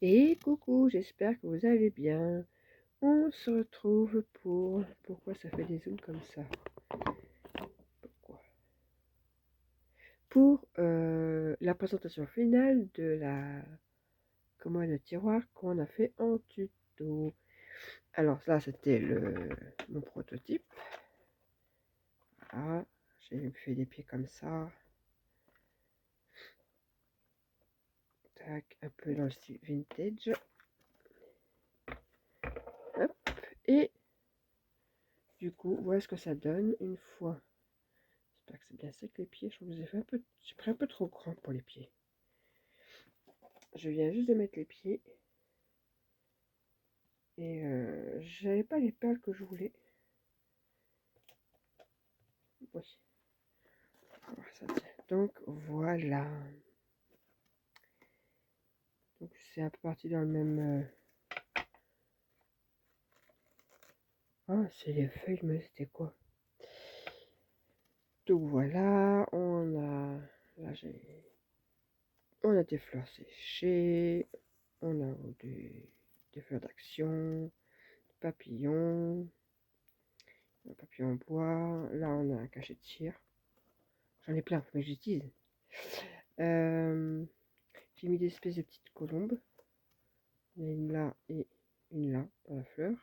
Et coucou, j'espère que vous allez bien. On se retrouve pour... Pourquoi ça fait des zooms comme ça? Pourquoi? Pour la présentation finale de la commode de tiroir qu'on a fait en tuto. Alors là, c'était mon prototype. Voilà, j'ai fait des pieds comme ça. Tac, un peu dans le style vintage. Hop, et du coup, voilà ce que ça donne une fois. J'espère que c'est bien sec les pieds. Je trouve que j'ai pris un peu trop grand pour les pieds. Je viens juste de mettre les pieds. Et j'avais pas les perles que je voulais. Oui. Ça tient. Donc voilà. Donc c'est un peu parti dans le même... Ah, c'est les feuilles, mais c'était quoi? Donc voilà, Là, on a des fleurs séchées. On a des fleurs d'action. Des papillons. Un papillon en bois. Là, on a un cachet de cire. J'en ai plein, mais j'utilise. J'ai mis des espèces de petites colombes. Il y a une là et une là dans la fleur.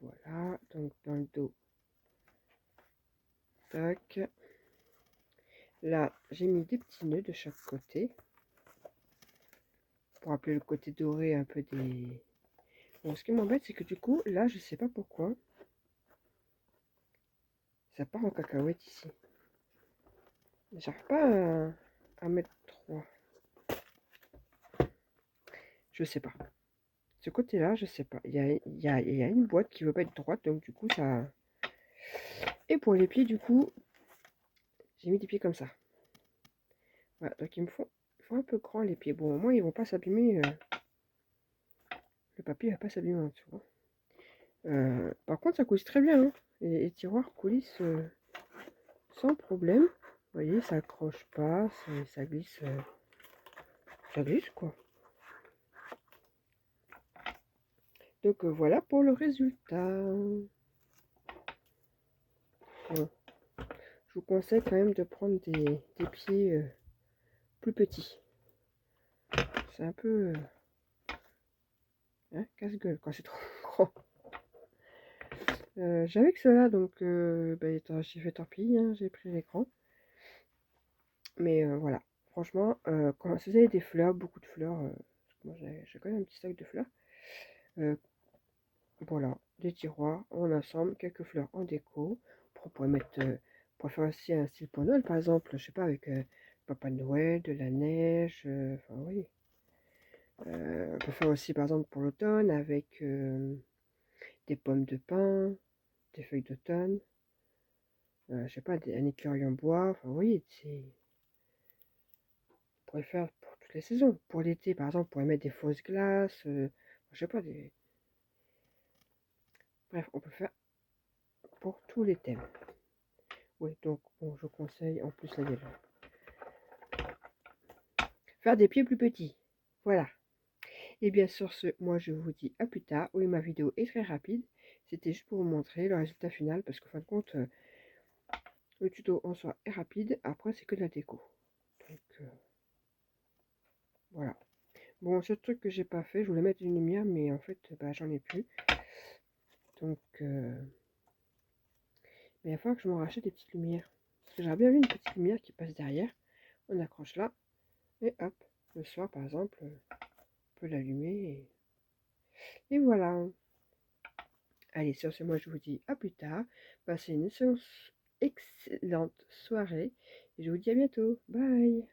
Voilà, donc dans le dos. Tac. Là, j'ai mis des petits nœuds de chaque côté. Pour rappeler le côté doré un peu des... Bon, ce qui m'embête, c'est que du coup, là, je sais pas pourquoi. Ça part en cacahuète ici. J'arrive pas à mettre 3. Je sais pas. Ce côté-là, je sais pas. Il y a une boîte qui veut pas être droite, donc du coup, ça... Et pour les pieds, du coup, j'ai mis des pieds comme ça. Voilà, donc ils font un peu grand les pieds. Bon, au moins, ils vont pas s'abîmer. Le papier va pas s'abîmer en dessous. Par contre, ça coulisse très bien. Hein. Les tiroirs coulissent sans problème. Vous voyez, ça accroche pas, ça glisse quoi. Donc voilà pour le résultat. Bon. Je vous conseille quand même de prendre des pieds plus petits. C'est un peu hein, casse-gueule quand c'est trop grand. J'avais que cela, donc j'ai fait tant pis, hein, j'ai pris l'écran. Mais voilà, franchement, quand vous avez des fleurs, beaucoup de fleurs, parce que moi j'ai quand même un petit sac de fleurs, voilà, des tiroirs, on assemble quelques fleurs en déco, pour faire aussi un style pour Noël, par exemple, je sais pas, avec Papa Noël, de la neige, enfin oui. On peut faire aussi, par exemple, pour l'automne, avec des pommes de pin, des feuilles d'automne, je sais pas, un écureuil en bois, enfin oui, c'est... pourrait faire pour toutes les saisons. Pour l'été, par exemple, on pourrait mettre des fausses glaces, je sais pas, des... Bref, on peut faire pour tous les thèmes. Oui, donc, bon, je conseille, en plus, là, il y a faire des pieds plus petits. Voilà. Et bien, sur ce, moi, je vous dis à plus tard. Oui, ma vidéo est très rapide. C'était juste pour vous montrer le résultat final, parce qu'en fin de compte, le tuto en soi est rapide. Après, c'est que de la déco. Donc, voilà. Bon, ce truc que j'ai pas fait, je voulais mettre une lumière, mais en fait, bah, j'en ai plus. Donc, mais il va falloir que je m'en rachète des petites lumières. Parce que j'aurais bien vu une petite lumière qui passe derrière. On accroche là. Et hop. Le soir, par exemple, on peut l'allumer. Et voilà. Allez, sur ce, moi, je vous dis à plus tard. Passez une excellente soirée. Et je vous dis à bientôt. Bye.